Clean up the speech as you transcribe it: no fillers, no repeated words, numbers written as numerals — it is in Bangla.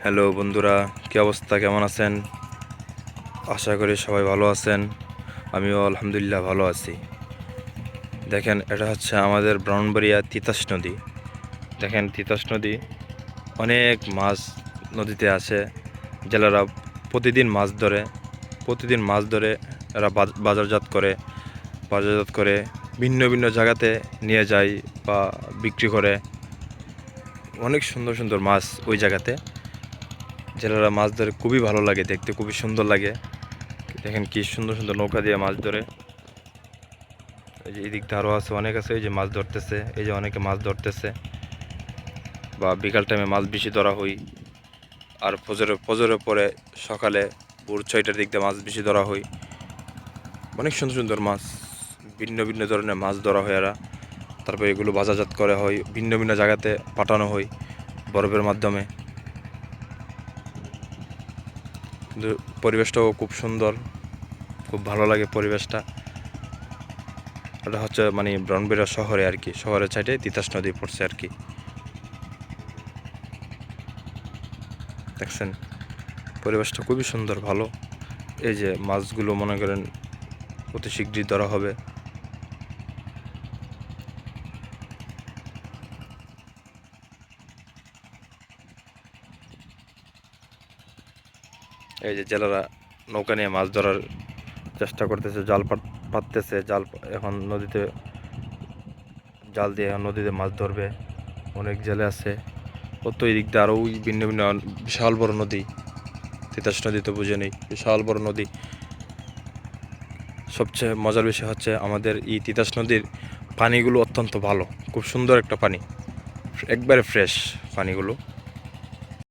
হ্যালো বন্ধুরা, কী অবস্থা, কেমন আছেন? আশা করি সবাই ভালো আছেন। আমিও আলহামদুলিল্লাহ ভালো আছি। দেখেন, এটা হচ্ছে আমাদের ব্রাহ্মণবাড়িয়া তিতাস নদী। দেখেন, তিতাস নদী, অনেক মাছ নদীতে আছে। জেলেরা প্রতিদিন মাছ ধরে এরা বাজারজাত করে ভিন্ন ভিন্ন জায়গাতে নিয়ে যায় বা বিক্রি করে। অনেক সুন্দর সুন্দর মাছ ওই জায়গাতে। জেলেরা মাছ ধরে খুবই ভালো লাগে, দেখতে খুবই সুন্দর লাগে। দেখেন কি সুন্দর সুন্দর নৌকা দিয়ে মাছ ধরে। এই যে এদিক দিয়ে আরও আছে, অনেক আছে, এই যে মাছ ধরতেছে, এই যে অনেকে মাছ ধরতেছে। বা বিকাল টাইমে মাছ বেশি ধরা হয়। আর ফজরের পরে সকালে ভোর 6টার দিক দিয়ে মাছ বেশি ধরা হয়। অনেক সুন্দর সুন্দর মাছ, ভিন্ন ভিন্ন ধরনের মাছ ধরা হয় এরা। তারপরে এগুলো বাজারজাত করা হয়, ভিন্ন ভিন্ন জায়গাতে পাঠানো হয় বরফের মাধ্যমে। কিন্তু পরিবেশটাও খুব সুন্দর, খুব ভালো লাগে পরিবেশটা। ওটা হচ্ছে মানে ব্রাহ্মণবাড়িয়া শহরে আর কি, শহরের সাইডে তিতাস নদী পড়ছে আর কি। দেখছেন, পরিবেশটা খুবই সুন্দর, ভালো। এই যে মাছগুলো মনে করেন অতি শীঘ্রই ধরা হবে। এই যে জেলেরা নৌকা নিয়ে মাছ ধরার চেষ্টা করতেছে, পাততেছে জাল। এখন নদীতে জাল দিয়ে এখন নদীতে মাছ ধরবে। অনেক জেলে আছে। কত এই দিক দিয়ে আরও ভিন্ন ভিন্ন বিশাল বড় নদী। তিতাস নদী তো বুঝে নেই, বিশাল বড় নদী। সবচেয়ে মজার বিষয় হচ্ছে আমাদের এই তিতাস নদীর পানিগুলো অত্যন্ত ভালো, খুব সুন্দর একটা পানি, একবারে ফ্রেশ পানিগুলো।